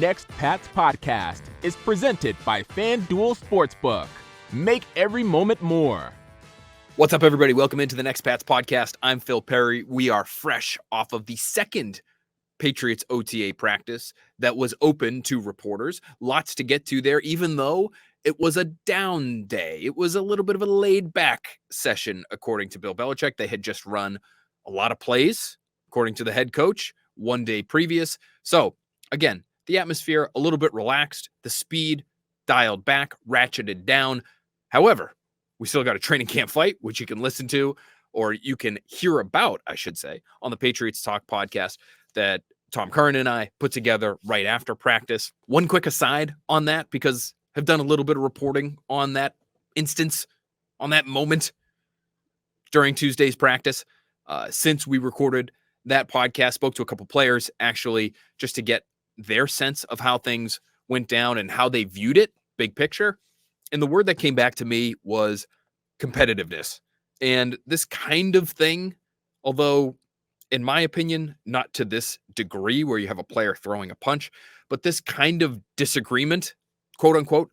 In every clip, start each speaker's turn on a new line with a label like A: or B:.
A: Next Pats podcast is presented by FanDuel Sportsbook. Make every moment more.
B: What's up, everybody? Welcome into the Next Pats podcast. I'm Phil Perry. We are fresh off of the second Patriots OTA practice that was open to reporters. Lots to get to there, even though it was a down day. It was a little bit of a laid-back session, according to Bill Belichick. They had just run a lot of plays, according to the head coach, one day previous. So, again, the atmosphere a little bit relaxed, the speed dialed back, ratcheted down. However, we still got a training camp fight, which you can listen to, or you can hear about, I should say, on the Patriots Talk podcast that Tom Curran and I put together right after practice. One quick aside on that, because I've done a little bit of reporting on that instance, on that moment during Tuesday's practice. Since we recorded that podcast, spoke to a couple players, actually, just to get their sense of how things went down and how they viewed it, big picture. And the word that came back to me was competitiveness. And this kind of thing, although in my opinion, not to this degree where you have a player throwing a punch, but this kind of disagreement, quote unquote,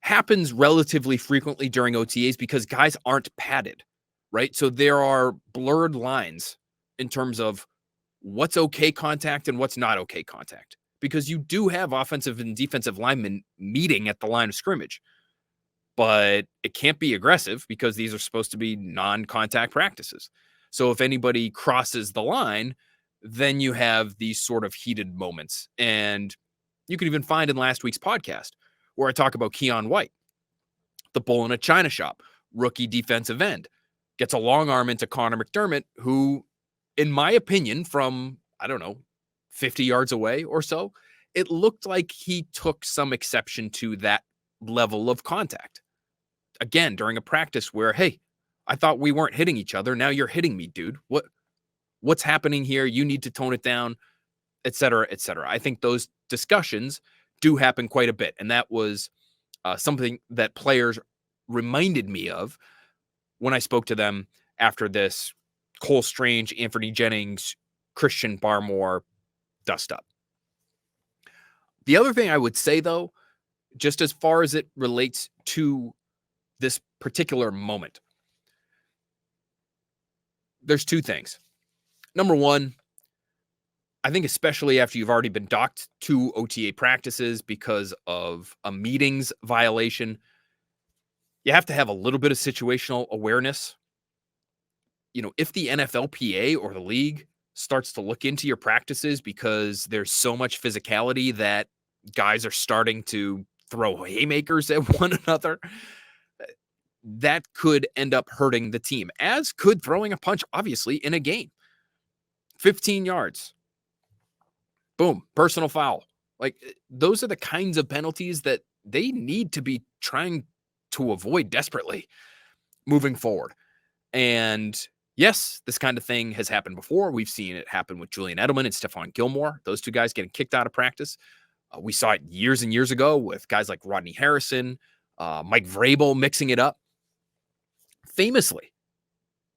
B: happens relatively frequently during OTAs because guys aren't padded, right? So there are blurred lines in terms of what's okay contact and what's not okay contact, because you do have offensive and defensive linemen meeting at the line of scrimmage, but it can't be aggressive because these are supposed to be non-contact practices. So if anybody crosses the line, then you have these sort of heated moments. And you can even find in last week's podcast where I talk about Keon White, the bull in a china shop, rookie defensive end, gets a long arm into Connor McDermott, who, in my opinion, from, 50 yards away or so, it looked like he took some exception to that level of contact. Again, during a practice where, hey, I thought we weren't hitting each other. Now you're hitting me, dude. What's happening here? You need to tone it down, et cetera, et cetera. I think those discussions do happen quite a bit. And that was something that players reminded me of when I spoke to them after this Cole Strange, Anthony Jennings, Christian Barmore dust up. The other thing I would say, though, just as far as it relates to this particular moment, there's two things. Number one, I think especially after you've already been docked 2 OTA practices because of a meetings violation, you have to have a little bit of situational awareness. If the NFLPA or the league starts to look into your practices because there's so much physicality that guys are starting to throw haymakers at one another, that could end up hurting the team, as could throwing a punch, obviously, in a game. 15 yards. Boom, personal foul. Like, those are the kinds of penalties that they need to be trying to avoid desperately moving forward. And yes, this kind of thing has happened before. We've seen it happen with Julian Edelman and Stephon Gilmore, those two guys getting kicked out of practice. We saw it years and years ago with guys like Rodney Harrison, Mike Vrabel mixing it up famously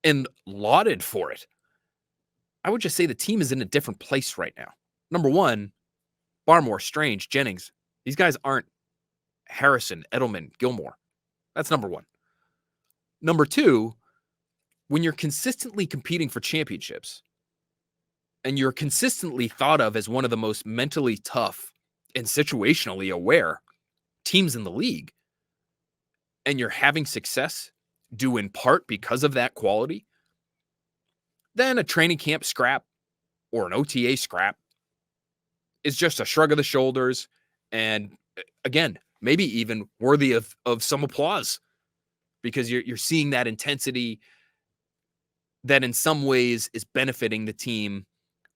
B: and lauded for it. I would just say the team is in a different place right now. Number one, Barmore, Strange, Jennings, these guys aren't Harrison, Edelman, Gilmore. That's number one. Number two, when you're consistently competing for championships and you're consistently thought of as one of the most mentally tough and situationally aware teams in the league, and you're having success due in part because of that quality, then a training camp scrap or an OTA scrap is just a shrug of the shoulders, and again, maybe even worthy of some applause, because you're seeing that intensity that in some ways is benefiting the team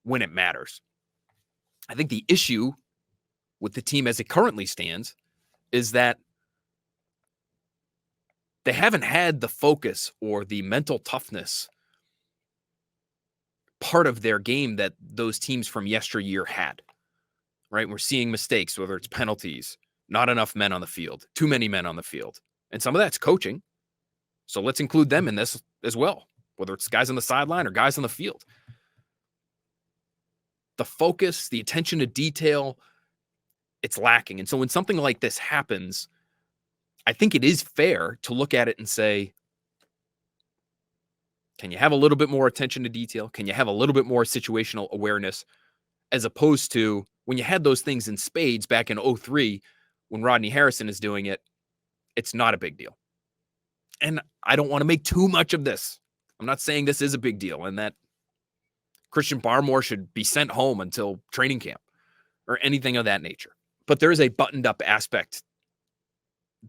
B: when it matters. I think the issue with the team as it currently stands is that they haven't had the focus or the mental toughness part of their game that those teams from yesteryear had, right? We're seeing mistakes, whether it's penalties, not enough men on the field, too many men on the field. And some of that's coaching. So let's include them in this as well, whether it's guys on the sideline or guys on the field. The focus, the attention to detail, it's lacking. And so when something like this happens, I think it is fair to look at it and say, can you have a little bit more attention to detail? Can you have a little bit more situational awareness, as opposed to when you had those things in spades back in 2003 when Rodney Harrison is doing it, it's not a big deal. And I don't want to make too much of this. I'm not saying this is a big deal and that Christian Barmore should be sent home until training camp or anything of that nature. But there is a buttoned up aspect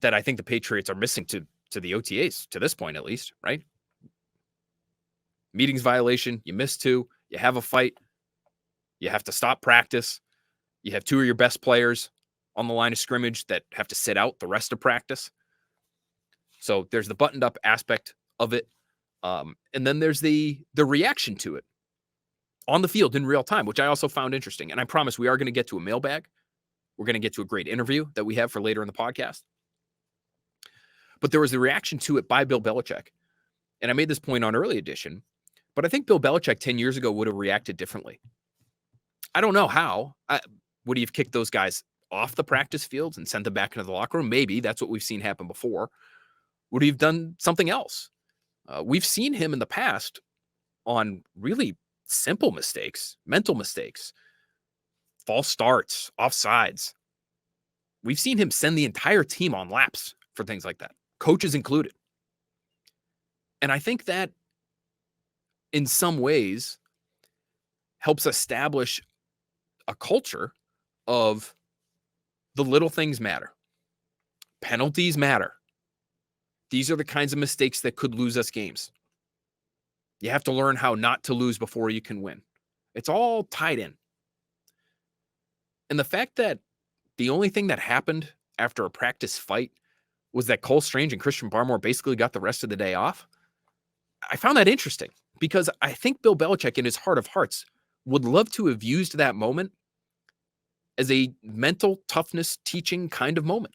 B: that I think the Patriots are missing to the OTAs, to this point at least, right? Meetings violation, you miss 2, you have a fight, you have to stop practice, you have 2 of your best players on the line of scrimmage that have to sit out the rest of practice. So there's the buttoned up aspect of it. And then there's the reaction to it on the field in real time, which I also found interesting. And I promise we are going to get to a mailbag. We're going to get to a great interview that we have for later in the podcast. But there was the reaction to it by Bill Belichick. And I made this point on early edition, but I think Bill Belichick 10 years ago would have reacted differently. I don't know how. Would he have kicked those guys off the practice fields and sent them back into the locker room? Maybe. That's what we've seen happen before. Would he have done something else? We've seen him in the past on really simple mistakes, mental mistakes, false starts, offsides. We've seen him send the entire team on laps for things like that, coaches included. And I think that in some ways helps establish a culture of the little things matter. Penalties matter. These are the kinds of mistakes that could lose us games. You have to learn how not to lose before you can win. It's all tied in. And the fact that the only thing that happened after a practice fight was that Cole Strange and Christian Barmore basically got the rest of the day off, I found that interesting because I think Bill Belichick in his heart of hearts would love to have used that moment as a mental toughness teaching kind of moment.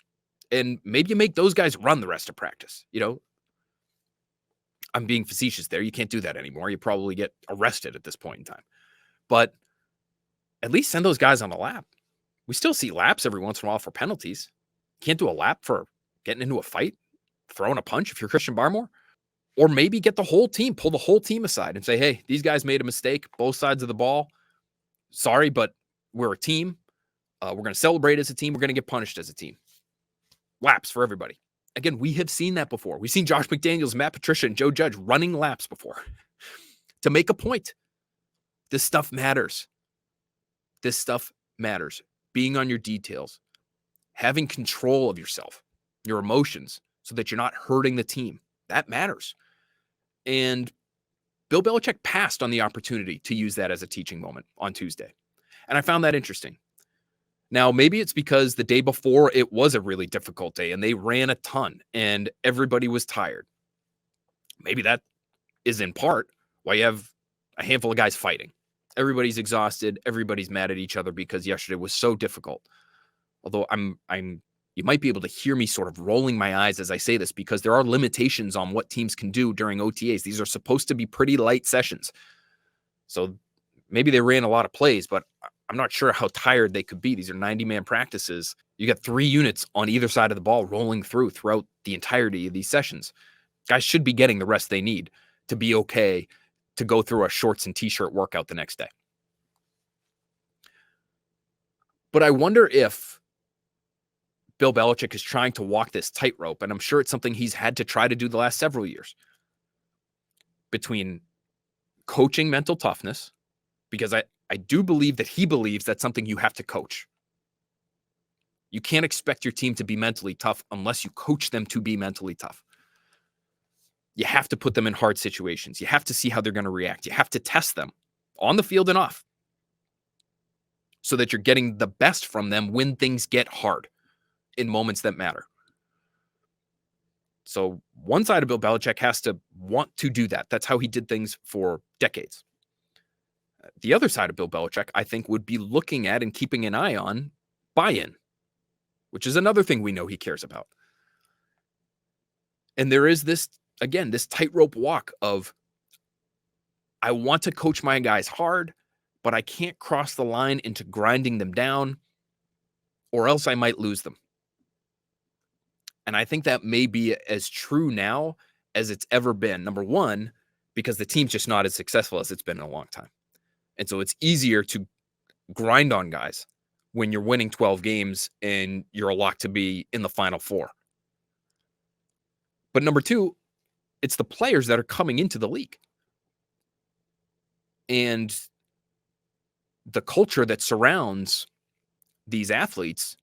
B: And maybe you make those guys run the rest of practice. You know, I'm being facetious there. You can't do that anymore. You probably get arrested at this point in time. But at least send those guys on a lap. We still see laps every once in a while for penalties. Can't do a lap for getting into a fight, throwing a punch if you're Christian Barmore. Or maybe get the whole team, pull the whole team aside and say, hey, these guys made a mistake, both sides of the ball. Sorry, but we're a team. We're going to celebrate as a team. We're going to get punished as a team. Laps for everybody. Again, we have seen that before. We've seen Josh McDaniels, Matt Patricia, and Joe Judge running laps before to make a point. This stuff matters. This stuff matters. Being on your details, having control of yourself, your emotions, so that you're not hurting the team. That matters. And Bill Belichick passed on the opportunity to use that as a teaching moment on Tuesday. And I found that interesting. Now, maybe it's because the day before it was a really difficult day and they ran a ton and everybody was tired. Maybe that is in part why you have a handful of guys fighting. Everybody's exhausted. Everybody's mad at each other because yesterday was so difficult. Although you might be able to hear me sort of rolling my eyes as I say this because there are limitations on what teams can do during OTAs. These are supposed to be pretty light sessions. So maybe they ran a lot of plays, but I'm not sure how tired they could be. These are 90-man practices. You got 3 units on either side of the ball rolling throughout the entirety of these sessions. Guys should be getting the rest they need to be okay to go through a shorts and t-shirt workout the next day. But I wonder if Bill Belichick is trying to walk this tightrope, and I'm sure it's something he's had to try to do the last several years, between coaching mental toughness, because I do believe that he believes that's something you have to coach. You can't expect your team to be mentally tough unless you coach them to be mentally tough. You have to put them in hard situations. You have to see how they're going to react. You have to test them on the field and off so that you're getting the best from them when things get hard in moments that matter. So one side of Bill Belichick has to want to do that. That's how he did things for decades. The other side of Bill Belichick, I think, would be looking at and keeping an eye on buy-in, which is another thing we know he cares about. And there is this, again, this tightrope walk of, I want to coach my guys hard, but I can't cross the line into grinding them down. or else I might lose them. And I think that may be as true now as it's ever been. Number one, because the team's just not as successful as it's been in a long time. And so it's easier to grind on guys when you're winning 12 games and you're a lock to be in the Final Four. But number two, it's the players that are coming into the league. And the culture that surrounds these athletes,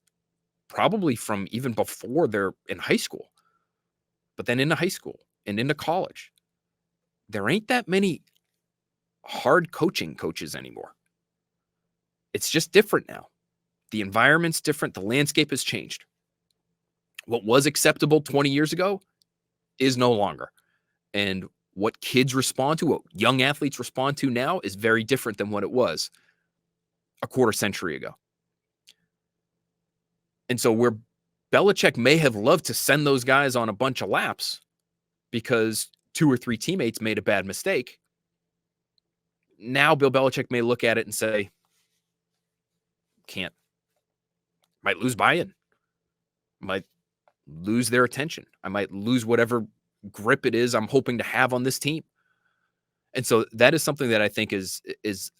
B: probably from even before they're in high school, but then into high school and into college, there ain't that many hard coaching coaches anymore. It's just different now. The environment's different. The landscape has changed. What was acceptable 20 years ago is no longer. And what kids respond to, what young athletes respond to now is very different than what it was a quarter century ago. And so where Belichick may have loved to send those guys on a bunch of laps because 2 or 3 teammates made a bad mistake, now Bill Belichick may look at it and say, can't. Might lose buy-in. Might lose their attention. I might lose whatever grip it is I'm hoping to have on this team. And so that is something that I think is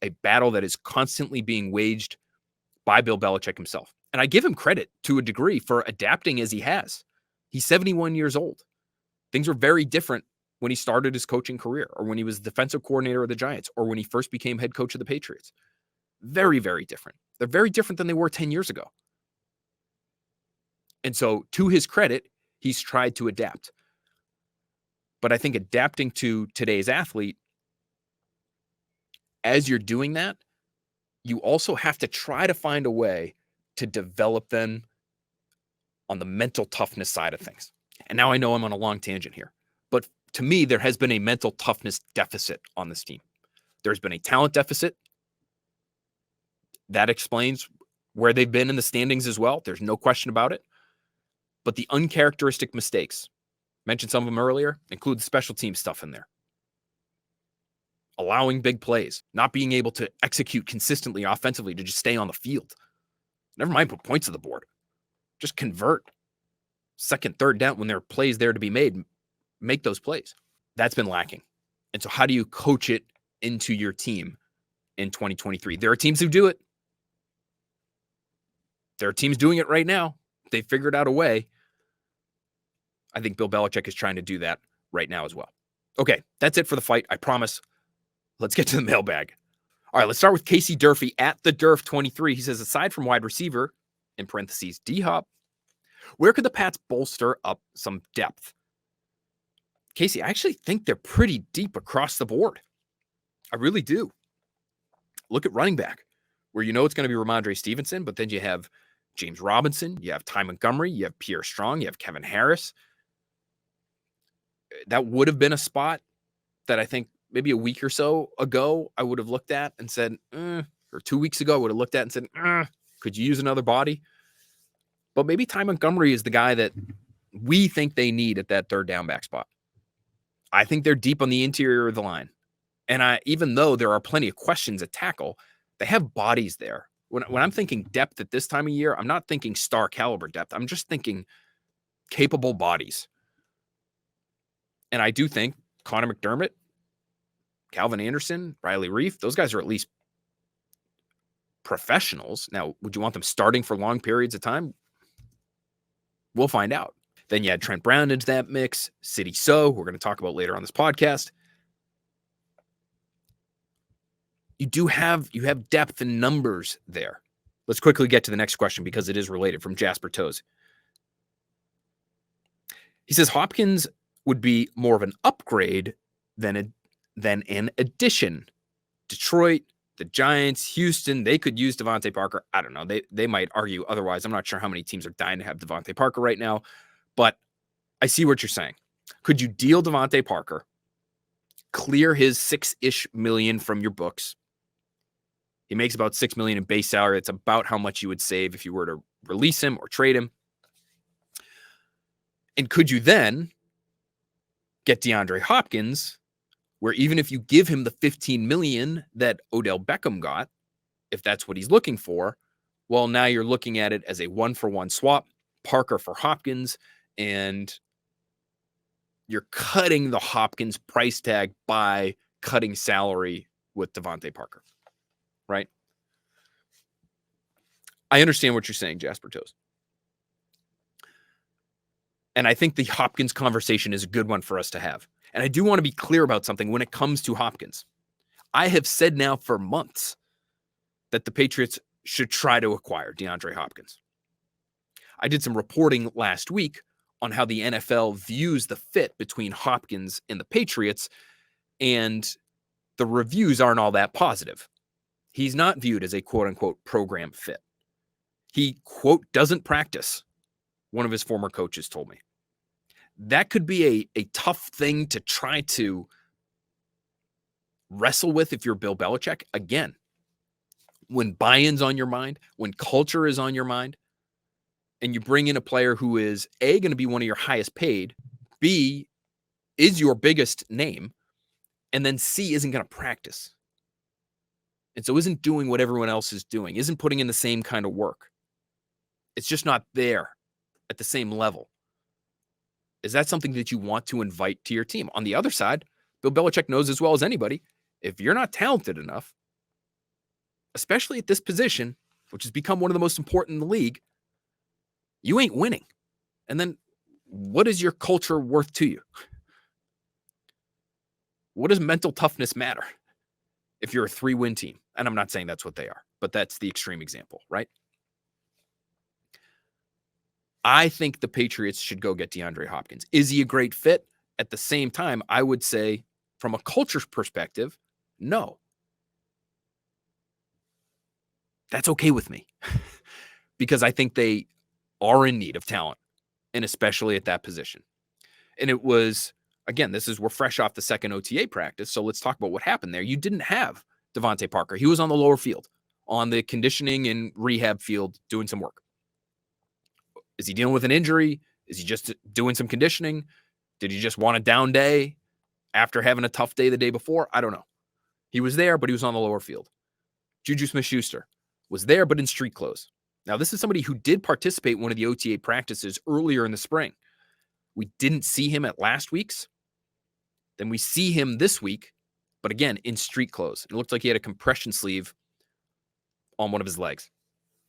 B: a battle that is constantly being waged by Bill Belichick himself. And I give him credit to a degree for adapting as he has. He's 71 years old. Things were very different when he started his coaching career, or when he was defensive coordinator of the Giants, or when he first became head coach of the Patriots. Very, very different. They're very different than they were 10 years ago. And so to his credit, he's tried to adapt. But I think adapting to today's athlete, as you're doing that, you also have to try to find a way to develop them on the mental toughness side of things. And now I know I'm on a long tangent here, but to me, there has been a mental toughness deficit on this team. There's been a talent deficit. That explains where they've been in the standings as well. There's no question about it. But the uncharacteristic mistakes, mentioned some of them earlier, include the special team stuff in there. Allowing big plays, not being able to execute consistently offensively to just stay on the field. Never mind put points on the board. Just convert. Second, third down, when there are plays there to be made, make those plays. That's been lacking. And so how do you coach it into your team in 2023? There are teams who do it. There are teams doing it right now. They figured out a way. I think Bill Belichick is trying to do that right now as well. Okay, that's it for the fight. I promise. Let's get to the mailbag. All right, let's start with Casey Durfee at the Durf23. He says, aside from wide receiver, in parentheses, D-Hop, where could the Pats bolster up some depth? Casey, I actually think they're pretty deep across the board. I really do. Look at running back, where you know it's going to be Ramondre Stevenson, but then you have James Robinson, you have Ty Montgomery, you have Pierre Strong, you have Kevin Harris. That would have been a spot that I think maybe a week or so ago I would have looked at and said, or 2 weeks ago I would have looked at and said, could you use another body? But maybe Ty Montgomery is the guy that we think they need at that third down back spot. I think they're deep on the interior of the line. And even though there are plenty of questions at tackle, they have bodies there. When I'm thinking depth at this time of year, I'm not thinking star caliber depth. I'm just thinking capable bodies. And I do think Connor McDermott, Calvin Anderson, Riley Reif, those guys are at least professionals. Now, would you want them starting for long periods of time? We'll find out. Then you had Trent Brown into that mix, Sidy Sow, who we're going to talk about later on this podcast. You have depth and numbers there. Let's quickly get to the next question because it is related, from Jasper Toes. He says Hopkins would be more of an upgrade than an addition. Detroit, the Giants, Houston, they could use Devontae Parker. I don't know. They might argue otherwise. I'm not sure how many teams are dying to have Devontae Parker right now, but I see what you're saying. Could you deal Devontae Parker, clear his $6-ish million from your books? He makes about $6 million in base salary. It's about how much you would save if you were to release him or trade him. And could you then get DeAndre Hopkins, where even if you give him the $15 million that Odell Beckham got, if that's what he's looking for, Well, now you're looking at it as a 1-for-1 swap, Parker for Hopkins, and you're cutting the Hopkins price tag by cutting salary with Devontae Parker, right? I understand what you're saying, Jasper Toast. And I think the Hopkins conversation is a good one for us to have. And I do want to be clear about something when it comes to Hopkins. I have said now for months that the Patriots should try to acquire DeAndre Hopkins. I did some reporting last week on how the NFL views the fit between Hopkins and the Patriots, and the reviews aren't all that positive. He's not viewed as a quote-unquote program fit. He, quote, doesn't practice, one of his former coaches told me. That could be a tough thing to try to wrestle with if you're Bill Belichick. Again, when buy-in's on your mind, when culture is on your mind, and you bring in a player who is A, going to be one of your highest paid, B, is your biggest name, and then C, isn't going to practice. And so isn't doing what everyone else is doing, isn't putting in the same kind of work. It's just not there at the same level. Is that something that you want to invite to your team? On the other side, Bill Belichick knows as well as anybody, if you're not talented enough, especially at this position, which has become one of the most important in the league, you ain't winning. And then what is your culture worth to you? What does mental toughness matter if you're a 3-win team? And I'm not saying that's what they are, but that's the extreme example, right? I think the Patriots should go get DeAndre Hopkins. Is he a great fit? At the same time, I would say from a culture perspective, no. That's okay with me because I think they are in need of talent, and especially at that position. And it was, again, we're fresh off the second OTA practice, so let's talk about what happened there. You didn't have Devontae Parker. He was on the lower field, on the conditioning and rehab field, doing some work. Is he dealing with an injury? Is he just doing some conditioning? Did he just want a down day after having a tough day the day before? I don't know. He was there, but he was on the lower field. Juju Smith-Schuster was there, but in street clothes. Now, this is somebody who did participate in one of the OTA practices earlier in the spring. We didn't see him at last week's. Then we see him this week, but again, in street clothes. It looked like he had a compression sleeve on one of his legs.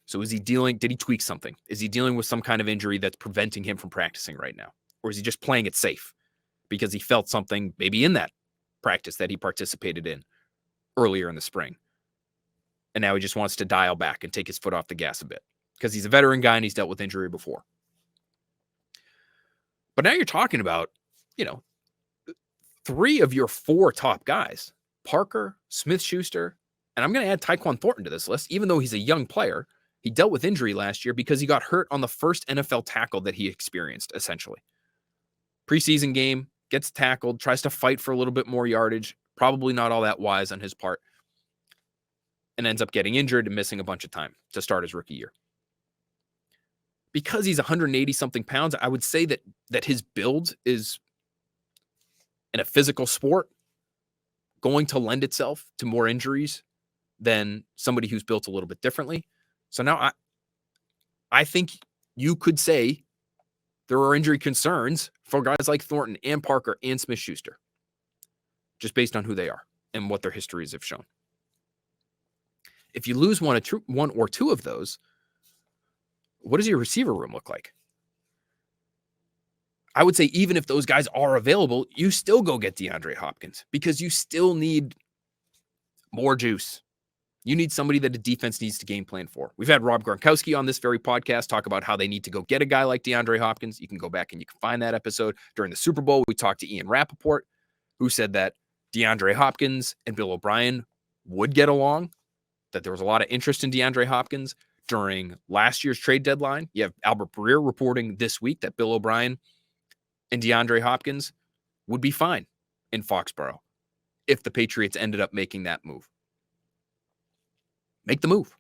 B: So did he tweak something? Is he dealing with some kind of injury that's preventing him from practicing right now? Or is he just playing it safe because he felt something maybe in that practice that he participated in earlier in the spring? And now he just wants to dial back and take his foot off the gas a bit because he's a veteran guy and he's dealt with injury before. But now you're talking about, 3 of your 4 top guys, Parker, Smith-Schuster, and I'm going to add Tyquan Thornton to this list, even though he's a young player. He dealt with injury last year because he got hurt on the first NFL tackle that he experienced, essentially. Preseason game, gets tackled, tries to fight for a little bit more yardage, probably not all that wise on his part, and ends up getting injured and missing a bunch of time to start his rookie year. Because he's 180-something pounds, I would say that his build is, in a physical sport, going to lend itself to more injuries than somebody who's built a little bit differently. So now I think you could say there are injury concerns for guys like Thornton and Parker and Smith-Schuster, just based on who they are and what their histories have shown. If you lose one or two of those, what does your receiver room look like? I would say even if those guys are available, you still go get DeAndre Hopkins because you still need more juice. You need somebody that a defense needs to game plan for. We've had Rob Gronkowski on this very podcast talk about how they need to go get a guy like DeAndre Hopkins. You can go back and you can find that episode. During the Super Bowl, we talked to Ian Rappaport, who said that DeAndre Hopkins and Bill O'Brien would get along, that there was a lot of interest in DeAndre Hopkins during last year's trade deadline. You have Albert Breer reporting this week that Bill O'Brien and DeAndre Hopkins would be fine in Foxborough if the Patriots ended up making that move. Make the move.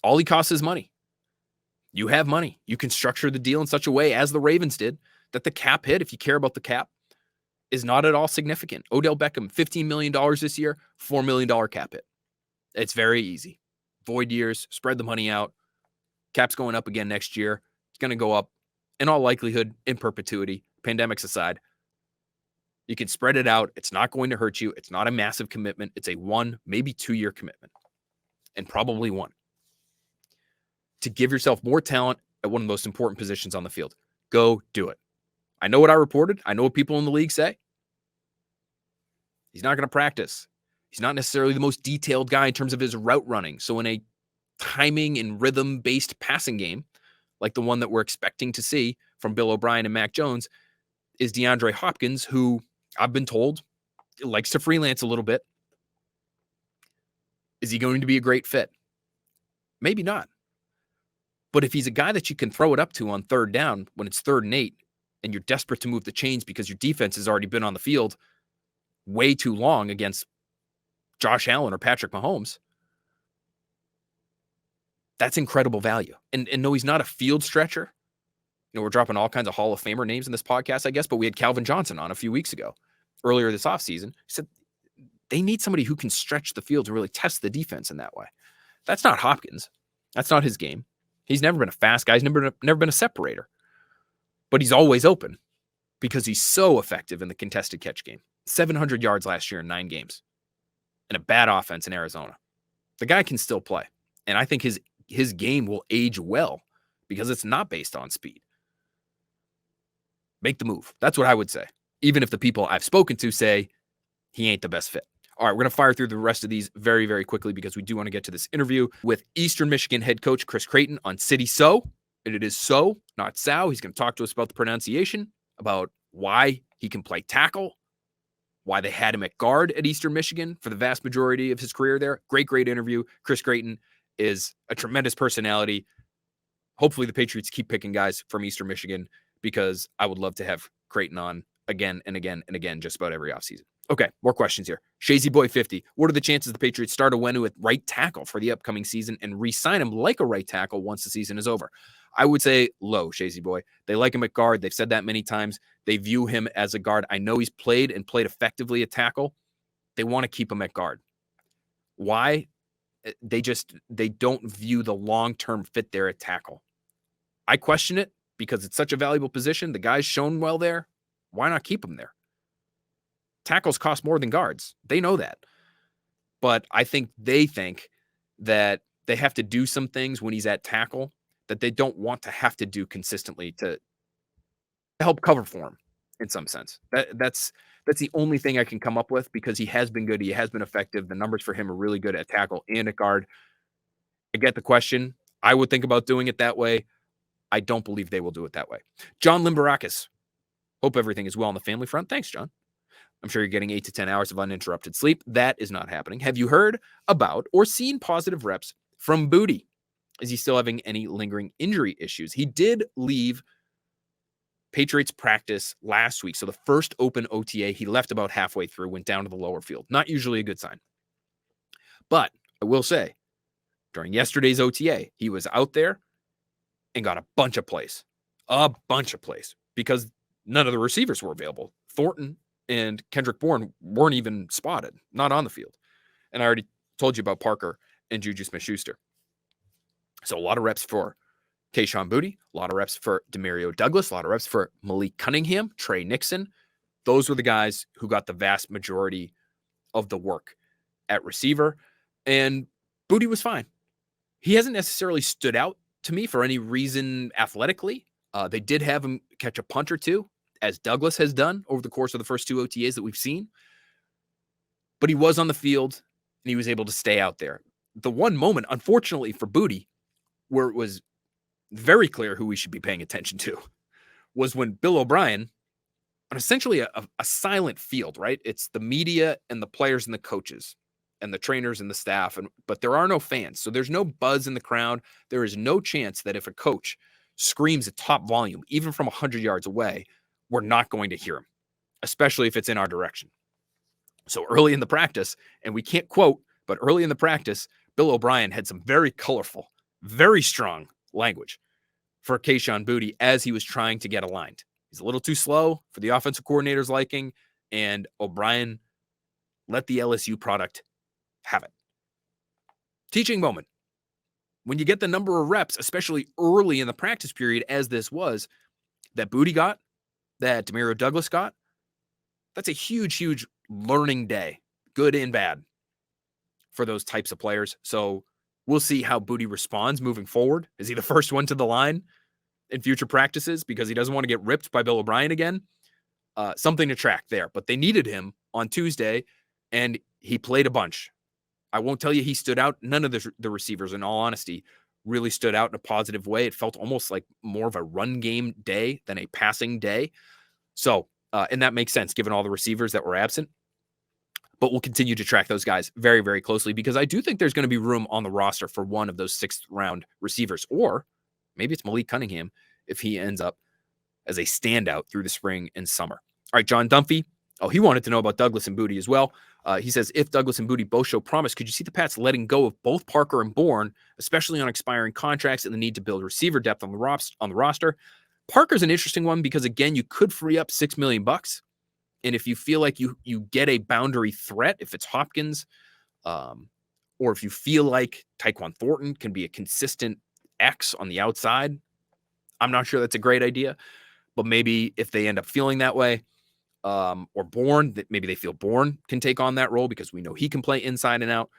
B: All he costs is money. You have money. You can structure the deal in such a way, as the Ravens did, that the cap hit, if you care about the cap, is not at all significant. Odell Beckham, $15 million this year, $4 million cap hit. It's very easy. void years, spread the money out. Cap's going up again next year. It's going to go up in all likelihood in perpetuity, pandemics aside. You can spread it out. It's not going to hurt you. It's not a massive commitment. It's a 1, maybe 2-year commitment, and probably 1, to give yourself more talent at one of the most important positions on the field. Go do it. I know what I reported. I know what people in the league say. He's not going to practice. He's not necessarily the most detailed guy in terms of his route running. So in a timing and rhythm-based passing game, like the one that we're expecting to see from Bill O'Brien and Mac Jones, is DeAndre Hopkins, who I've been told likes to freelance a little bit. Is he going to be a great fit? Maybe not. But if he's a guy that you can throw it up to on third down when it's 3rd and 8, and you're desperate to move the chains because your defense has already been on the field way too long against Josh Allen or Patrick Mahomes, that's incredible value. And no, he's not a field stretcher. You know, we're dropping all kinds of Hall of Famer names in this podcast, I guess, but we had Calvin Johnson on a few weeks ago, earlier this offseason. He said they need somebody who can stretch the field and really test the defense in that way. That's not Hopkins. That's not his game. He's never been a fast guy. He's never been a separator. But he's always open because he's so effective in the contested catch game. 700 yards last year in 9 games. And a bad offense in Arizona. The guy can still play. And I think his game will age well because it's not based on speed. Make the move. That's what I would say. Even if the people I've spoken to say he ain't the best fit. All right, we're going to fire through the rest of these very, very quickly because we do want to get to this interview with Eastern Michigan head coach Chris Creighton on Sidy Sow. And it is Sow, not Sow. He's going to talk to us about the pronunciation, about why he can play tackle, why they had him at guard at Eastern Michigan for the vast majority of his career there. Great, great interview. Chris Creighton is a tremendous personality. Hopefully the Patriots keep picking guys from Eastern Michigan because I would love to have Creighton on again and again and again just about every offseason. Okay, more questions here. Shazy Boy 50. What are the chances the Patriots start Onwenu at right tackle for the upcoming season and re-sign him like a right tackle once the season is over? I would say low, Shazy Boy. They like him at guard. They've said that many times. They view him as a guard. I know he's played effectively at tackle. They want to keep him at guard. Why? They don't view the long-term fit there at tackle. I question it because it's such a valuable position. The guy's shown well there. Why not keep him there? Tackles cost more than guards. They know that. But I think they think that they have to do some things when he's at tackle that they don't want to have to do consistently to help cover for him in some sense. That's the only thing I can come up with because he has been good. He has been effective. The numbers for him are really good at tackle and at guard. I get the question. I would think about doing it that way. I don't believe they will do it that way. John Limbarakis. Hope everything is well on the family front. Thanks, John. I'm sure you're getting 8 to 10 hours of uninterrupted sleep. That is not happening. Have you heard about or seen positive reps from Booty? Is he still having any lingering injury issues? He did leave Patriots practice last week. So the first open OTA, he left about halfway through, went down to the lower field. Not usually a good sign. But I will say, during yesterday's OTA, he was out there and got a bunch of plays. Because none of the receivers were available. Thornton and Kendrick Bourne weren't even spotted, not on the field. And I already told you about Parker and Juju Smith-Schuster. So a lot of reps for Kayshon Boutte, a lot of reps for Demario Douglas, a lot of reps for Malik Cunningham, Trey Nixon. Those were the guys who got the vast majority of the work at receiver. And Boutte was fine. He hasn't necessarily stood out to me for any reason athletically. They did have him catch a punt or two, as Douglas has done over the course of the first 2 OTAs that we've seen. But he was on the field, and he was able to stay out there. The one moment, unfortunately for Boutte, where it was very clear who we should be paying attention to, was when Bill O'Brien, on essentially a silent field, right? It's the media and the players and the coaches and the trainers and the staff, but there are no fans. So there's no buzz in the crowd. There is no chance that if a coach screams at top volume, even from 100 yards away, we're not going to hear him, especially if it's in our direction. So early in the practice, and we can't quote, but early in the practice, Bill O'Brien had some very colorful, very strong language for Kayshon Boutte as he was trying to get aligned. He's a little too slow for the offensive coordinator's liking, and O'Brien let the LSU product have it. Teaching moment. when you get the number of reps, especially early in the practice period, as this was, that Booty got, that Demario Douglas got, that's a huge, huge learning day, good and bad, for those types of players. So we'll see how Booty responds moving forward. Is he the first one to the line in future practices because he doesn't want to get ripped by Bill O'Brien again? Something to track there. But they needed him on Tuesday, and he played a bunch. I won't tell you he stood out. None of the receivers, in all honesty, really stood out in a positive way. It felt almost like more of a run game day than a passing day. So, and that makes sense given all the receivers that were absent. But we'll continue to track those guys very, very closely because I do think there's going to be room on the roster for one of those sixth-round receivers. Or maybe it's Malik Cunningham if he ends up as a standout through the spring and summer. All right, John Dunphy. Oh, he wanted to know about Douglas and Booty as well. He says, if Douglas and Booty both show promise, could you see the Pats letting go of both Parker and Bourne, especially on expiring contracts and the need to build receiver depth on the roster? Parker's an interesting one because, again, you could free up $6 million. And if you feel like you get a boundary threat, if it's Hopkins, or if you feel like Tyquan Thornton can be a consistent X on the outside, I'm not sure that's a great idea. But maybe if they end up feeling that way, or Bourne, that maybe they feel Bourne can take on that role because we know he can play inside and out,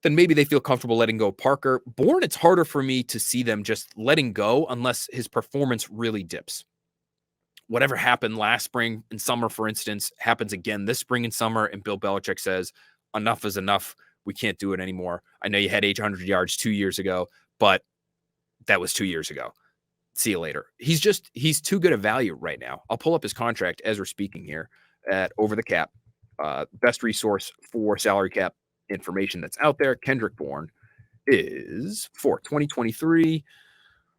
B: then maybe they feel comfortable letting go of Parker. Bourne, it's harder for me to see them just letting go unless his performance really dips. Whatever happened last spring and summer, for instance, happens again this spring and summer, and Bill Belichick says, enough is enough. We can't do it anymore. I know you had 800 yards 2 years ago, but that was 2 years ago. See you later. He's too good a value right now. I'll pull up his contract as we're speaking here at Over the Cap. Best resource for salary cap information that's out there. Kendrick Bourne is for 2023.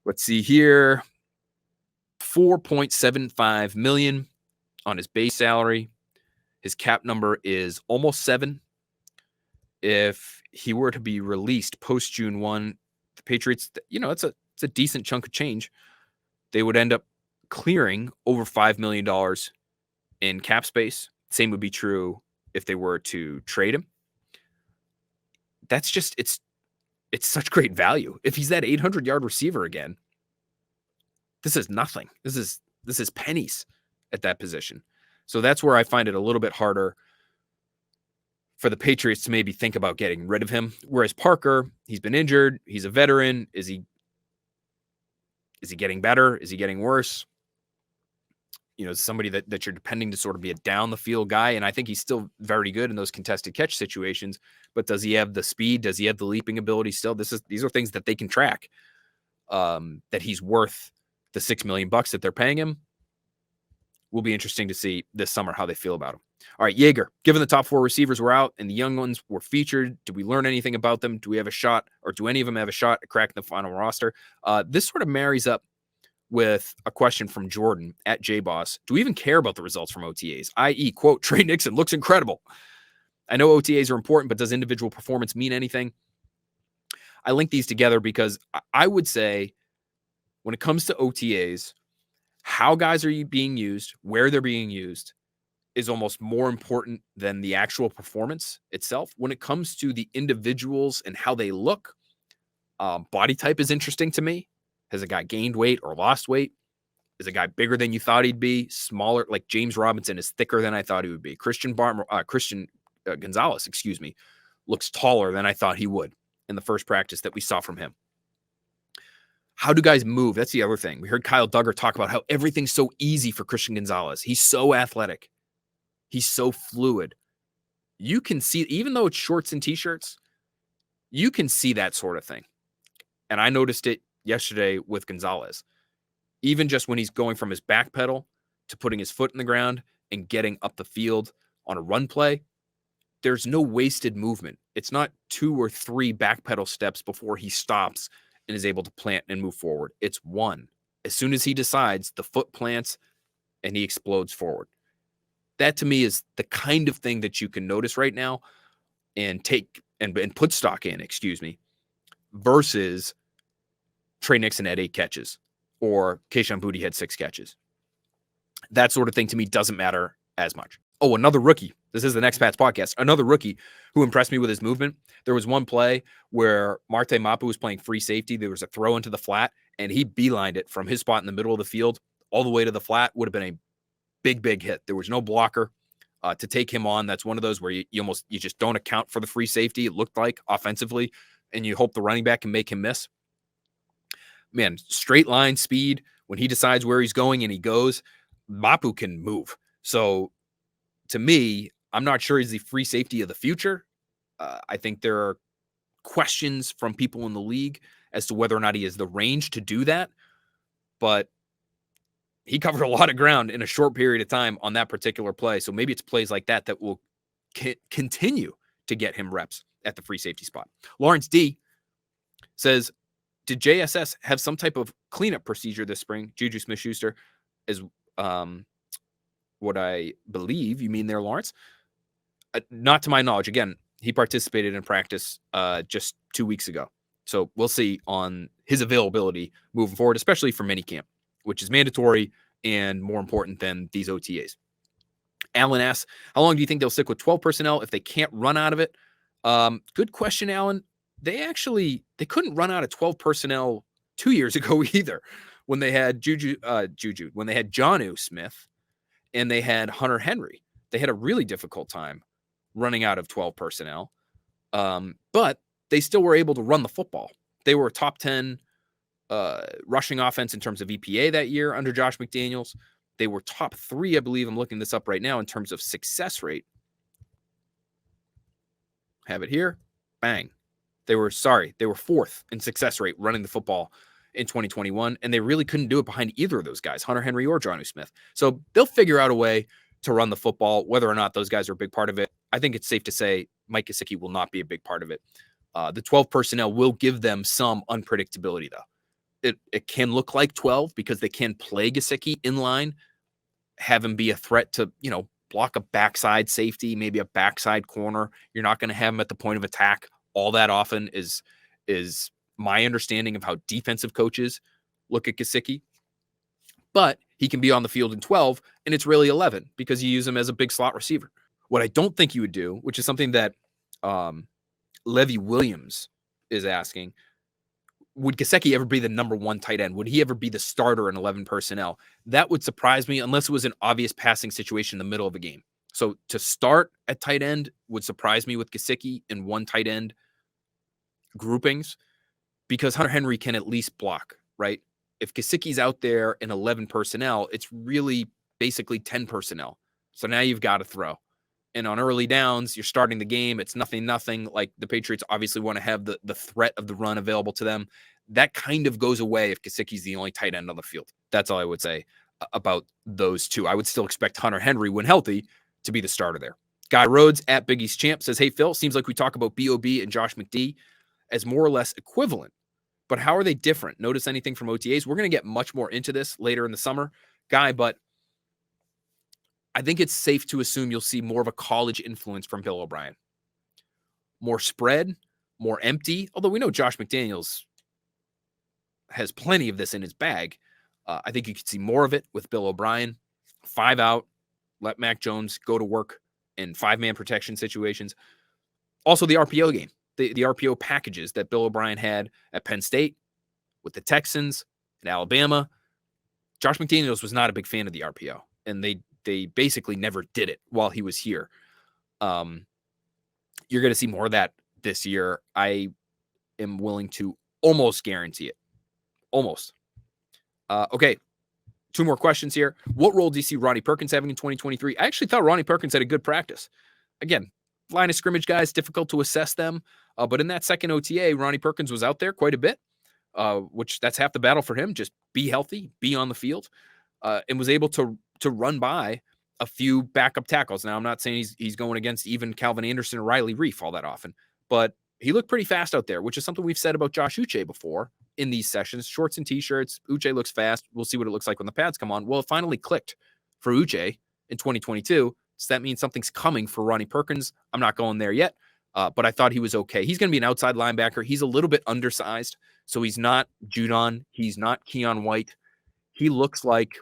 B: Let's see here. $4.75 million on his base salary. His cap number is almost 7. If he were to be released post June 1, the Patriots, it's a decent chunk of change. They would end up clearing over $5 million in cap space. Same would be true if they were to trade him. That's just, it's such great value. If he's that 800-yard receiver again, this is nothing. This is pennies at that position. So that's where I find it a little bit harder for the Patriots to maybe think about getting rid of him. Whereas Parker, he's been injured. He's a veteran. Is he getting better? Is he getting worse? Somebody that you're depending to sort of be a down the field guy. And I think he's still very good in those contested catch situations, but does he have the speed? Does he have the leaping ability still? These are things that they can track, that he's worth the $6 million that they're paying him. Will be interesting to see this summer how they feel about him. All right, Yeager, given the top 4 receivers were out and the young ones were featured, did we learn anything about them? Do we have a shot, or do any of them have a shot at cracking the final roster? This sort of marries up with a question from Jordan at JBoss. Do we even care about the results from OTAs? I.e., quote, Trey Nixon looks incredible. I know OTAs are important, but does individual performance mean anything? I link these together because I would say when it comes to OTAs, how guys are being used, where they're being used, is almost more important than the actual performance itself. When it comes to the individuals and how they look, body type is interesting to me. Has a guy gained weight or lost weight? Is a guy bigger than you thought he'd be? Smaller, like James Robinson is thicker than I thought he would be. Christian Gonzalez, looks taller than I thought he would in the first practice that we saw from him. How do guys move? That's the other thing. We heard Kyle Duggar talk about how everything's so easy for Christian Gonzalez. He's so athletic. He's so fluid. You can see, even though it's shorts and T-shirts, you can see that sort of thing. And I noticed it yesterday with Gonzalez. Even just when he's going from his back pedal to putting his foot in the ground and getting up the field on a run play, there's no wasted movement. It's not 2 or 3 back pedal steps before he stops and is able to plant and move forward. It's 1. As soon as he decides, the foot plants and he explodes forward. That to me is the kind of thing that you can notice right now and take and put stock in, versus Trey Nixon had 8 catches or Kayshon Boutte had 6 catches. That sort of thing to me doesn't matter as much. Oh, another rookie. This is the Next Pats podcast. Another rookie who impressed me with his movement. There was one play where Marte Mapu was playing free safety. There was a throw into the flat, and he beelined it from his spot in the middle of the field all the way to the flat. Would have been a big hit. There was no blocker to take him on. That's one of those where you just don't account for the free safety, it looked like, offensively, and you hope the running back can make him miss. Man, straight line speed. When he decides where he's going and he goes, Mapu can move. So to me, I'm not sure he's the free safety of the future. I think there are questions from people in the league as to whether or not he has the range to do that. But he covered a lot of ground in a short period of time on that particular play. So maybe it's plays like that that will continue to get him reps at the free safety spot. Lawrence D says, did JSS have some type of cleanup procedure this spring? Juju Smith-Schuster is what I believe you mean there, Lawrence. Not to my knowledge. Again, he participated in practice just 2 weeks ago. So we'll see on his availability moving forward, especially for minicamp, which is mandatory and more important than these OTAs. Alan asks, how long do you think they'll stick with 12 personnel if they can't run out of it? Good question, Alan. They couldn't run out of 12 personnel 2 years ago either, when they had when they had Jonnu Smith and they had Hunter Henry. They had a really difficult time running out of 12 personnel, but they still were able to run the football. They were a top 10 rushing offense in terms of EPA that year under Josh McDaniels. They were top 3, I believe. I'm looking this up right now in terms of success rate. Have it here. Bang. They were 4th in success rate running the football in 2021, and they really couldn't do it behind either of those guys, Hunter Henry or Jonnu Smith. So they'll figure out a way to run the football. Whether or not those guys are a big part of it, I think it's safe to say Mike Gesicki will not be a big part of it. The 12 personnel will give them some unpredictability, though. It can look like 12 because they can play Gesicki in line, have him be a threat to, block a backside safety, maybe a backside corner. You're not going to have him at the point of attack all that often is my understanding of how defensive coaches look at Gesicki. But he can be on the field in 12, and it's really 11 because you use him as a big slot receiver. What I don't think you would do, which is something that Levy Williams is asking, would Gesicki ever be the number 1 tight end? Would he ever be the starter in 11 personnel? That would surprise me unless it was an obvious passing situation in the middle of a game. So to start at tight end would surprise me with Gesicki in 1 tight end groupings, because Hunter Henry can at least block, right? If Gesicki's out there in 11 personnel, it's really basically 10 personnel. So now you've got to throw. And on early downs, you're starting the game. It's nothing. Like the Patriots obviously want to have the threat of the run available to them. That kind of goes away if Gesicki's the only tight end on the field. That's all I would say about those two. I would still expect Hunter Henry, when healthy, to be the starter there. Guy Rhodes at Big East Champ says, hey, Phil, seems like we talk about B.O.B. and Josh McD as more or less equivalent, but how are they different? Notice anything from OTAs? We're going to get much more into this later in the summer, Guy, but I think it's safe to assume you'll see more of a college influence from Bill O'Brien. More spread, more empty, although we know Josh McDaniels has plenty of this in his bag. I think you could see more of it with Bill O'Brien. 5 out, let Mac Jones go to work in 5-man protection situations. Also the RPO game, the RPO packages that Bill O'Brien had at Penn State, with the Texans, and Alabama. Josh McDaniels was not a big fan of the RPO, and they basically never did it while he was here. You're going to see more of that this year. I am willing to almost guarantee it. Almost. Okay. 2 more questions here. What role do you see Ronnie Perkins having in 2023? I actually thought Ronnie Perkins had a good practice. Again, line of scrimmage guys, difficult to assess them. But in that second OTA, Ronnie Perkins was out there quite a bit, which that's half the battle for him. Just be healthy, be on the field, and was able to run by a few backup tackles. Now, I'm not saying he's going against even Calvin Anderson or Riley Reif all that often, but he looked pretty fast out there, which is something we've said about Josh Uche before in these sessions. Shorts and T-shirts. Uche looks fast. We'll see what it looks like when the pads come on. Well, it finally clicked for Uche in 2022. So that means something's coming for Ronnie Perkins. I'm not going there yet, but I thought he was okay. He's going to be an outside linebacker. He's a little bit undersized, so he's not Judon. He's not Keon White. He looks like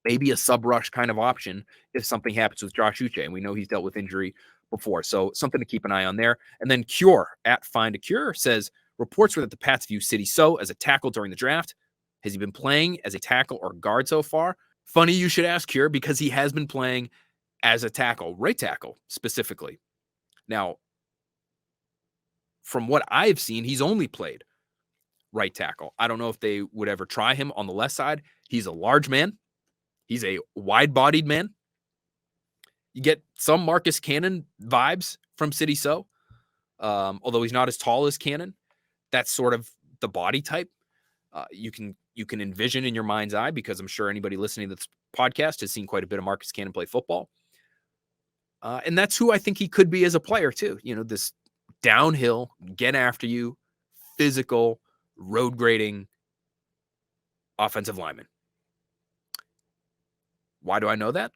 B: maybe a sub-rush kind of option if something happens with Josh Uche. And we know he's dealt with injury before. So something to keep an eye on there. And then Cure at Find a Cure says, reports were that the Pats view Sidy Sow as a tackle during the draft. Has he been playing as a tackle or guard so far? Funny you should ask, Cure, because he has been playing as a tackle, right tackle specifically. Now, from what I've seen, he's only played right tackle. I don't know if they would ever try him on the left side. He's a large man. He's a wide-bodied man. You get some Marcus Cannon vibes from Sidy Sow, although he's not as tall as Cannon. That's sort of the body type you can envision in your mind's eye, because I'm sure anybody listening to this podcast has seen quite a bit of Marcus Cannon play football. And that's who I think he could be as a player too. You know, this downhill, get after you, physical, road grading offensive lineman. Why do I know that?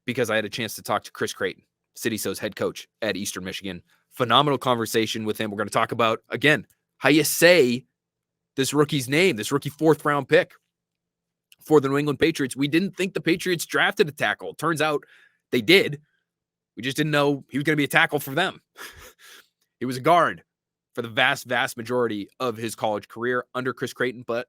B: Because I had a chance to talk to Chris Creighton, Sidy Sow's head coach at Eastern Michigan. Phenomenal conversation with him. We're going to talk about, again, how you say this rookie's name, this rookie 4th round pick for the New England Patriots. We didn't think the Patriots drafted a tackle. Turns out they did. We just didn't know he was going to be a tackle for them. He was a guard for the vast, vast majority of his college career under Chris Creighton, but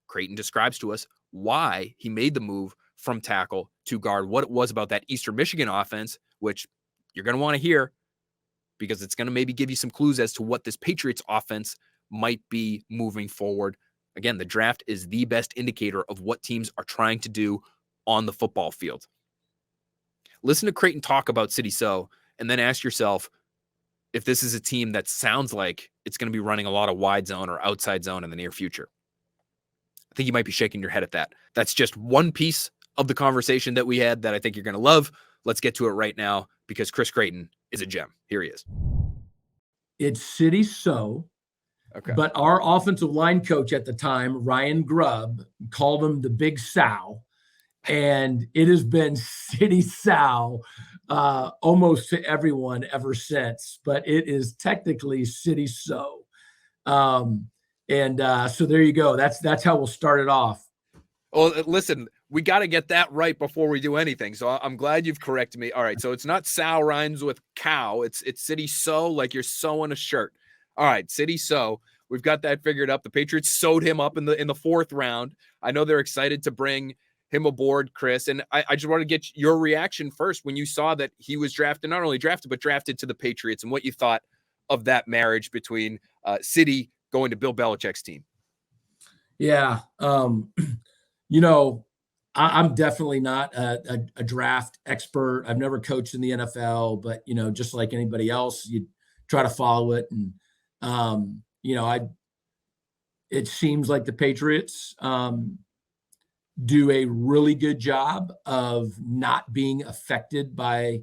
B: Creighton describes to us why he made the move from tackle to guard, what it was about that Eastern Michigan offense, which you're going to want to hear, because it's going to maybe give you some clues as to what this Patriots offense might be moving forward. Again, the draft is the best indicator of what teams are trying to do on the football field. Listen to Creighton talk about Sidy Sow, and then ask yourself if this is a team that sounds like it's going to be running a lot of wide zone or outside zone in the near future. I think you might be shaking your head at that. That's just one piece of the conversation that we had that I think you're going to love. Let's get to it right now, because Chris Creighton is a gem. Here he is.
C: It's Sidy Sow.
B: Okay.
C: But our offensive line coach at the time, Ryan Grubb, called him the Big Sow. And it has been Sidy Sow almost to everyone ever since. But it is technically Sidy Sow. So there you go. That's how we'll start it off.
B: Well, listen, we got to get that right before we do anything. So I'm glad you've corrected me. All right. So it's not Sow rhymes with cow. It's Sidy Sow, like you're sewing a shirt. All right, Sidy Sow, we've got that figured up. The Patriots sewed him up in the 4th round. I know they're excited to bring him aboard, Chris. And I just want to get your reaction first when you saw that he was drafted, not only drafted, but drafted to the Patriots, and what you thought of that marriage between Sidy going to Bill Belichick's team.
C: Yeah. You know, I'm definitely not a draft expert. I've never coached in the NFL, but, you know, just like anybody else, you try to follow it. And, you know, it seems like the Patriots do a really good job of not being affected by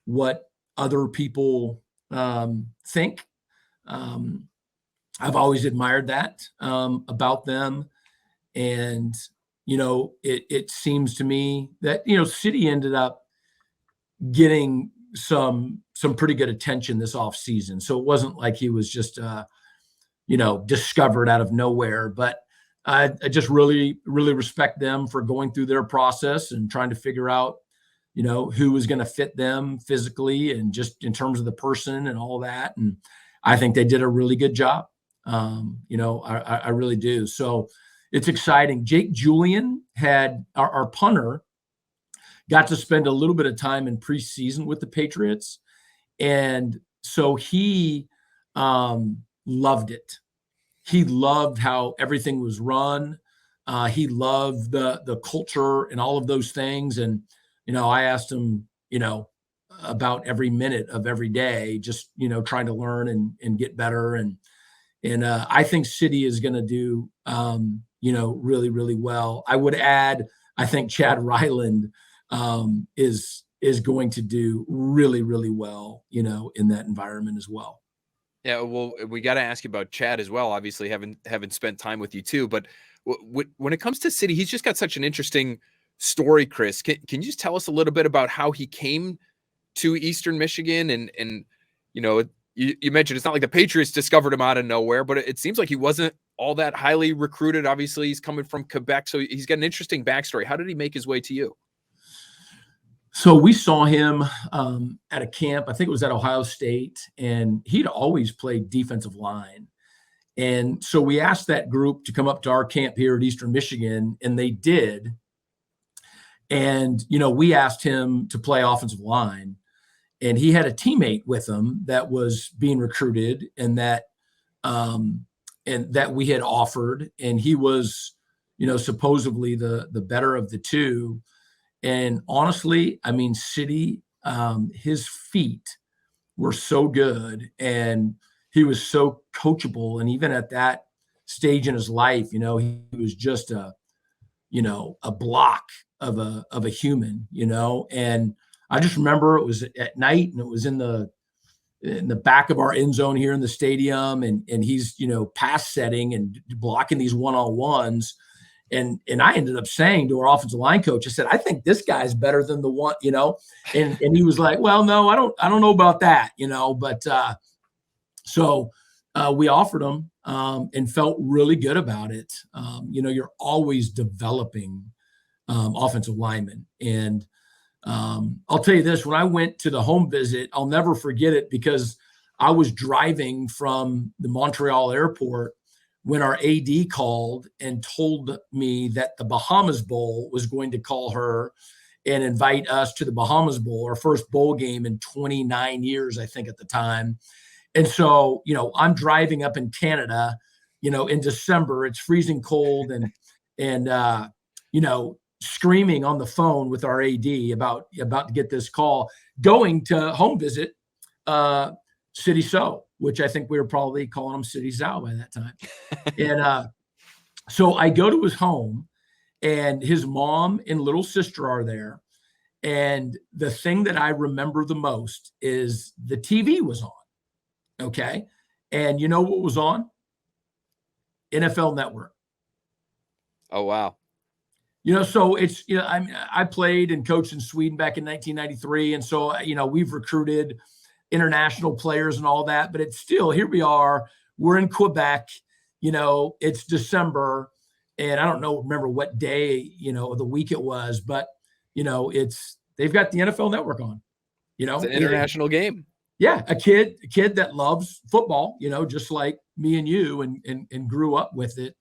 C: what other people think. I've always admired that about them. And, you know, it seems to me that, you know, Sidy ended up getting some pretty good attention this offseason. So it wasn't like he was just, you know, discovered out of nowhere. But I just really, really respect them for going through their process and trying to figure out, you know, who was going to fit them physically and just in terms of the person and all that. And I think they did a really good job. You know, I really do. So it's exciting. Jake Julian had our punter got to spend a little bit of time in preseason with the Patriots. And so he loved it. He loved how everything was run. He loved the culture and all of those things. And, you know, I asked him, you know, about every minute of every day, just, you know, trying to learn and get better. And I think Sidy is going to do, you know, really, really well. I would add, I think Chad Ryland is going to do really, really well, you know, in that environment as well.
B: Yeah, well, we got to ask you about Chad as well. Obviously, having spent time with you too. But when it comes to Sidy, he's just got such an interesting story. Chris, can you just tell us a little bit about how he came to Eastern Michigan? And you know, you mentioned it's not like the Patriots discovered him out of nowhere, but it seems like he wasn't all that highly recruited. Obviously, he's coming from Quebec, so he's got an interesting backstory. How did he make his way to you?
C: So we saw him at a camp. I think it was at Ohio State, and he'd always played defensive line. And so we asked that group to come up to our camp here at Eastern Michigan, and they did. And, we asked him to play offensive line, and he had a teammate with him that was being recruited and that we had offered, and he was, supposedly the better of the two. And honestly, I mean, Sidy, his feet were so good, and he was so coachable. And even at that stage in his life, he was just a block of a human, and I just remember it was at night, and it was in the back of our end zone here in the stadium, and he's, pass setting and blocking these one-on-ones. And I ended up saying to our offensive line coach, I said, I think this guy's better than the one, and he was like, well, no, I don't know about that, but so we offered him and felt really good about it. You're always developing offensive linemen. And I'll tell you this, when I went to the home visit, I'll never forget it, because I was driving from the Montreal airport when our AD called and told me that the Bahamas Bowl was going to call her and invite us to the Bahamas Bowl, our first bowl game in 29 years, I think at the time. And so, I'm driving up in Canada, in December, it's freezing cold, and screaming on the phone with our AD about to get this call, going to home visit Sidy Sow, which I think we were probably calling him Sidy Sow by that time. And so I go to his home, and his mom and little sister are there. And the thing that I remember the most is the TV was on. Okay. And you know what was on? NFL Network.
B: Oh, wow.
C: So it's, I played and coached in Sweden back in 1993. And so, we've recruited international players and all that, but it's still, here we are, we're in Quebec, it's December, and I don't remember what day, of the week it was, but, they've got the NFL Network on,
B: It's an international game.
C: Yeah. A kid that loves football, just like me and you, and grew up with it.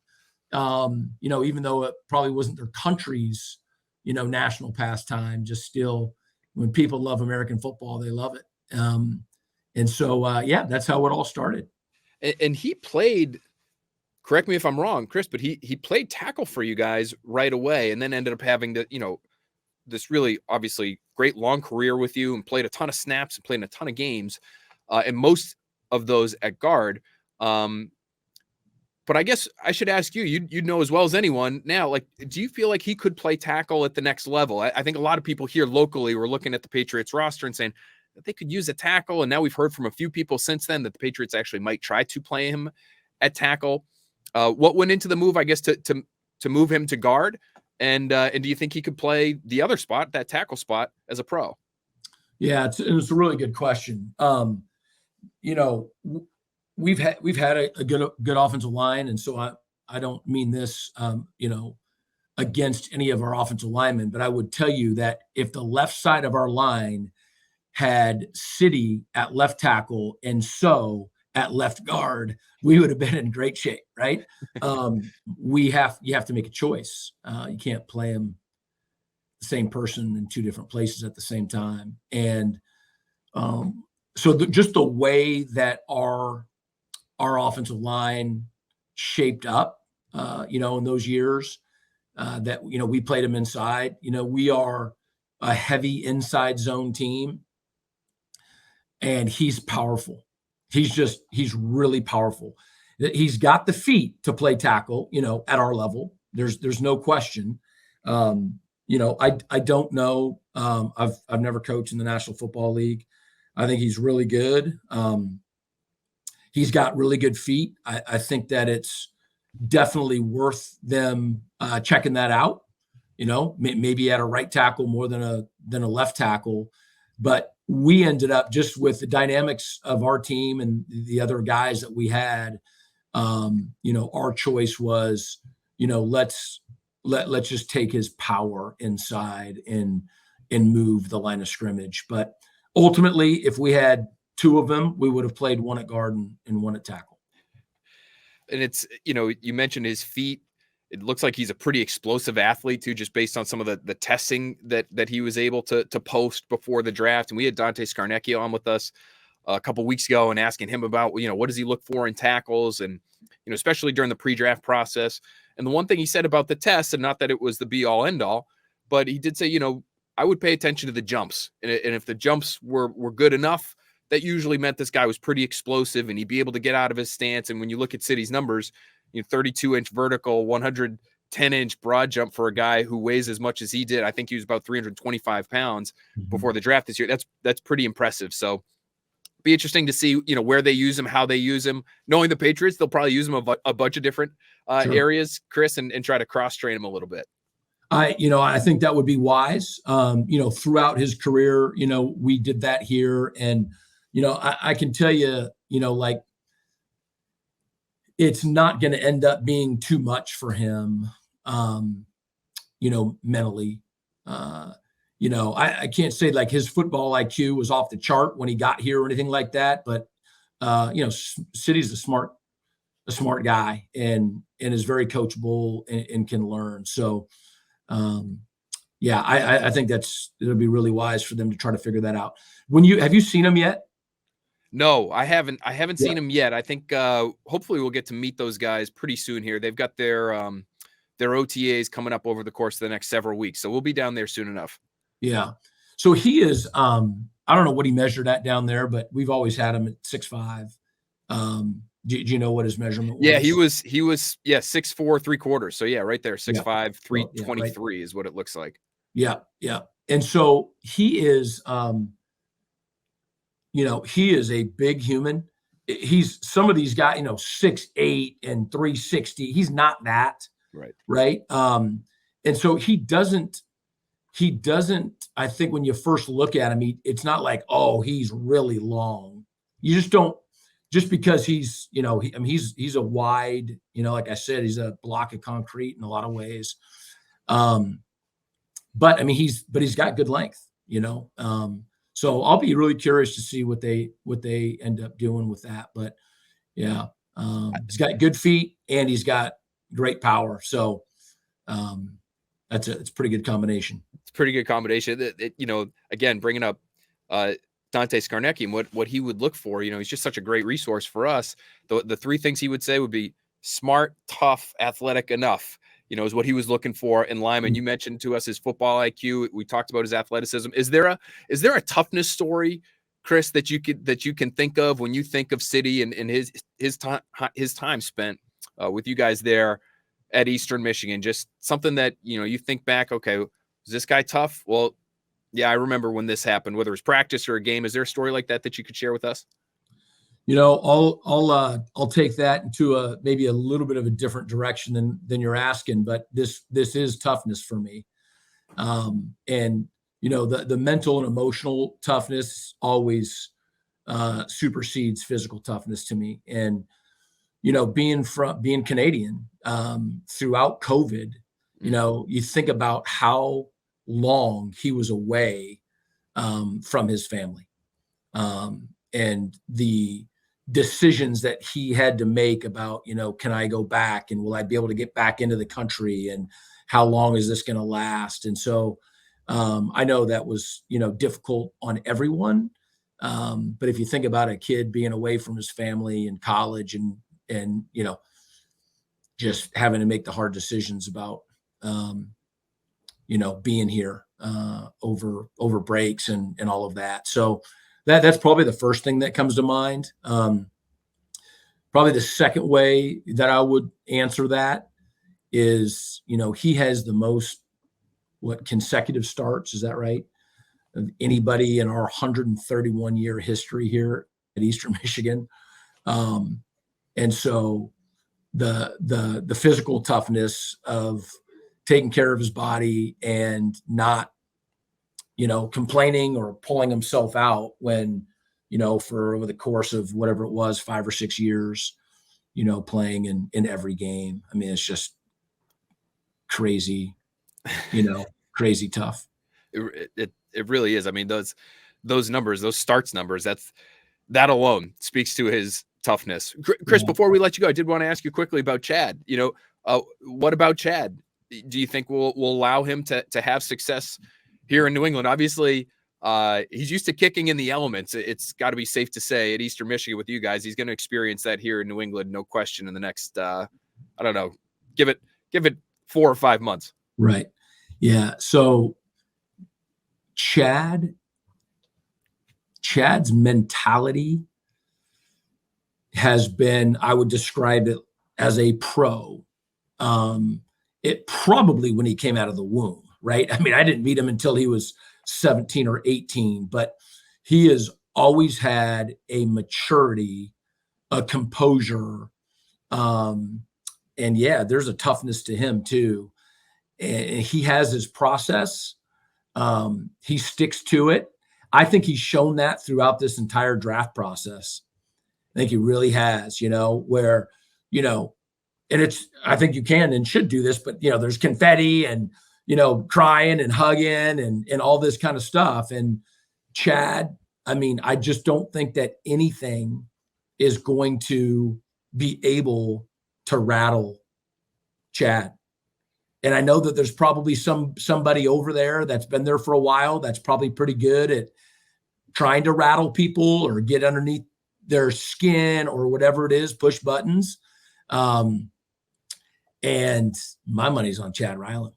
C: Even though it probably wasn't their country's, national pastime, just still, when people love American football, they love it. And so, that's how it all started.
B: And he played, correct me if I'm wrong, Chris, but he played tackle for you guys right away, and then ended up having this really obviously great long career with you, and played a ton of snaps and played in a ton of games, and most of those at guard. But I guess I should ask you, you'd know as well as anyone now, like, do you feel like he could play tackle at the next level? I think a lot of people here locally were looking at the Patriots roster and saying that they could use a tackle. And now we've heard from a few people since then that the Patriots actually might try to play him at tackle. What went into the move, I guess, to move him to guard? And do you think he could play the other spot, that tackle spot, as a pro? Yeah,
C: it's a really good question. We've had a good offensive line, and so I don't mean this, against any of our offensive linemen, but I would tell you that if the left side of our line had Sidy at left tackle and Sow at left guard, we would have been in great shape, right? You have to make a choice. You can't play them the same person in two different places at the same time. And so just the way that our offensive line shaped up, in those years that, we played them inside, we are a heavy inside zone team, and he's powerful. He's really powerful. He's got the feet to play tackle, at our level. There's no question. I don't know. I've never coached in the National Football League. I think he's really good. He's got really good feet. I think that it's definitely worth them checking that out. Maybe at a right tackle more than a left tackle. But we ended up, just with the dynamics of our team and the other guys that we had, Our choice was, let's just take his power inside and move the line of scrimmage. But ultimately, if we had two of them, we would have played one at guard and one at tackle.
B: And it's, you mentioned his feet. It looks like he's a pretty explosive athlete too, just based on some of the testing that he was able to post before the draft. And we had Dante Scarnecchia on with us a couple weeks ago and asking him about, what does he look for in tackles, and, especially during the pre-draft process. And the one thing he said about the test, and not that it was the be all end all, but he did say, I would pay attention to the jumps. And if the jumps were good enough, that usually meant this guy was pretty explosive and he'd be able to get out of his stance. And when you look at Sidy's numbers, 32-inch vertical, 110-inch broad jump for a guy who weighs as much as he did. I think he was about 325 pounds before the draft this year. That's pretty impressive. So be interesting to see, where they use him, how they use him. Knowing the Patriots, they'll probably use him a bunch of different areas, Chris, and try to cross-train him a little bit.
C: I think that would be wise. Throughout his career, we did that here. And, I can tell you, it's not going to end up being too much for him, mentally. I can't say like his football IQ was off the chart when he got here or anything like that, but Sidy's a smart guy and is very coachable and can learn. So, I think it'll be really wise for them to try to figure that out. Have you seen him yet?
B: No, I haven't seen him yet. I think hopefully we'll get to meet those guys pretty soon here. They've got their OTAs coming up over the course of the next several weeks. So we'll be down there soon enough.
C: Yeah. So he is, I don't know what he measured at down there, but we've always had him at 6'5". Do you know what his measurement was?
B: Yeah, he was 6'4", 3/4. So yeah, right there, 6'5", 323 is what it looks like.
C: Yeah. Yeah. And so he is, he is a big human. He's some of these guys, 6'8" and 360. He's not that. Right. And so he doesn't, I think when you first look at him, it's not like, oh, he's really long. You just don't, just because he's, he's a wide, like I said, he's a block of concrete in a lot of ways. But he's got good length, so I'll be really curious to see what they end up doing with that. But yeah, he's got good feet and he's got great power. So it's a pretty good combination.
B: It's a pretty good combination. Again, bringing up Dante Scarnecchia and what he would look for, he's just such a great resource for us. The three things he would say would be smart, tough, athletic enough, is what he was looking for in lineman. You mentioned to us his football IQ. We talked about his athleticism. Is there a toughness story, Chris, that you can think of when you think of Sidy and his time spent with you guys there at Eastern Michigan? Just something that, you think back, okay, was this guy tough? Well, yeah, I remember when this happened, whether it was practice or a game. Is there a story like that you could share with us?
C: I'll take that into maybe a little bit of a different direction than you're asking, but this is toughness for me. And the mental and emotional toughness always supersedes physical toughness to me. And being Canadian throughout COVID, you think about how long he was away from his family, and the decisions that he had to make about, can I go back and will I be able to get back into the country, and how long is this going to last? And so I know that was, difficult on everyone. But if you think about a kid being away from his family in college and just having to make the hard decisions about, being here over breaks and all of that. So that's probably the first thing that comes to mind. Probably the second way that I would answer that is, he has the most consecutive starts. Is that right? Of anybody in our 131-year history here at Eastern Michigan. And so the physical toughness of taking care of his body and not, complaining or pulling himself out when, for over the course of whatever it was, 5 or 6 years, playing in every game. I mean, it's just crazy, crazy tough.
B: It really is. I mean, those numbers, those starts numbers, that alone speaks to his toughness. Chris, before we let you go, I did want to ask you quickly about Chad. What about Chad? Do you think we'll allow him to have success here in New England? Obviously, he's used to kicking in the elements. It's got to be safe to say at Eastern Michigan with you guys, he's going to experience that here in New England, no question, in the next, I don't know, give it 4 or 5 months.
C: Right. Yeah. So Chad's mentality has been, I would describe it as a pro. It probably when he came out of the womb, right? I mean, I didn't meet him until he was 17 or 18, but he has always had a maturity, a composure. And yeah, there's a toughness to him too. And he has his process. He sticks to it. I think he's shown that throughout this entire draft process. I think he really has, where, and I think you can and should do this, but, there's confetti and, crying and hugging and all this kind of stuff. And Chad, I mean, I just don't think that anything is going to be able to rattle Chad. And I know that there's probably somebody over there that's been there for a while that's probably pretty good at trying to rattle people or get underneath their skin or whatever it is, push buttons. And my money's on Chad Ryland.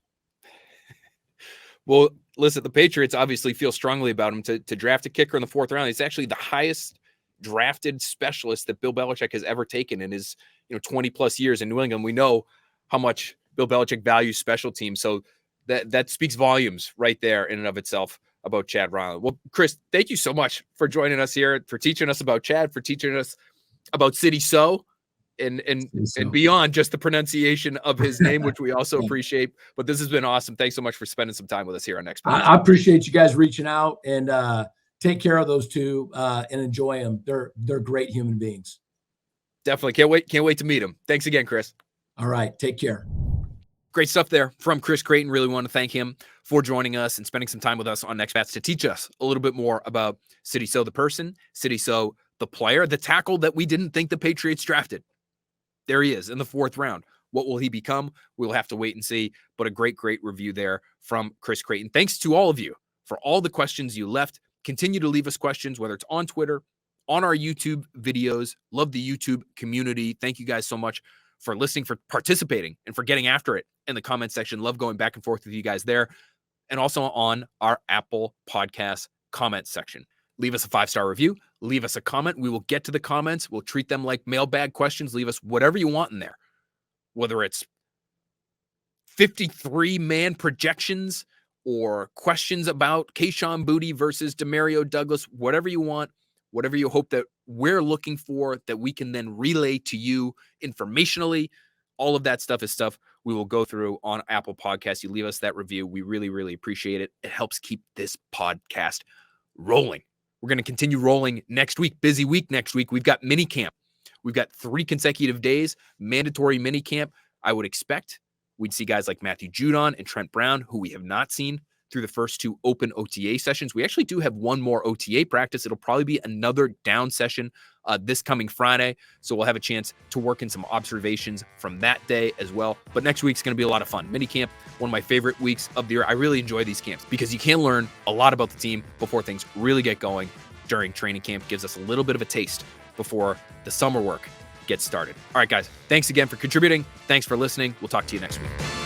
B: Well, listen, the Patriots obviously feel strongly about him to draft a kicker in the 4th round. He's actually the highest drafted specialist that Bill Belichick has ever taken in his 20 plus years in New England. We know how much Bill Belichick values special teams. So that speaks volumes right there in and of itself about Chad Ryland. Well, Chris, thank you so much for joining us here, for teaching us about Chad, for teaching us about Sidy Sow and beyond just the pronunciation of his name, which we also appreciate. But this has been awesome. Thanks so much for spending some time with us here on Next Podcast.
C: I appreciate you guys reaching out, and take care of those two and enjoy them. They're great human beings.
B: Definitely. Can't wait to meet them. Thanks again, Chris.
C: All right. Take care.
B: Great stuff there from Chris Creighton. Really want to thank him for joining us and spending some time with us on Next Bats to teach us a little bit more about Sidy Sow, the person, Sidy Sow, the player, the tackle that we didn't think the Patriots drafted. There he is in the 4th round. What will he become? We'll have to wait and see, but a great review there from Chris Creighton. Thanks to all of you for all the questions you left. Continue to leave us questions, whether it's on Twitter, on our YouTube videos. Love the YouTube community. Thank you guys so much for listening, for participating, and for getting after it in the comment section. Love going back and forth with you guys there. And also on our Apple Podcast comment section. Leave us a 5-star review. Leave us a comment. We will get to the comments. We'll treat them like mailbag questions. Leave us whatever you want in there. Whether it's 53-man projections or questions about Kayshon Boutte versus Demario Douglas, whatever you want, whatever you hope that we're looking for that we can then relay to you informationally. All of that stuff is stuff we will go through on Apple Podcasts. You leave us that review. We really appreciate it. It helps keep this podcast rolling. We're going to continue rolling next week. Busy week next week. We've got mini camp. We've got 3 consecutive days, mandatory mini camp. I would expect we'd see guys like Matthew Judon and Trent Brown, who we have not seen through the first 2 open OTA sessions. We actually do have 1 more OTA practice. It'll probably be another down session this coming Friday. So we'll have a chance to work in some observations from that day as well. But next week's going to be a lot of fun. Minicamp, one of my favorite weeks of the year. I really enjoy these camps because you can learn a lot about the team before things really get going during training camp. Gives us a little bit of a taste before the summer work gets started. All right, guys, thanks again for contributing. Thanks for listening. We'll talk to you next week.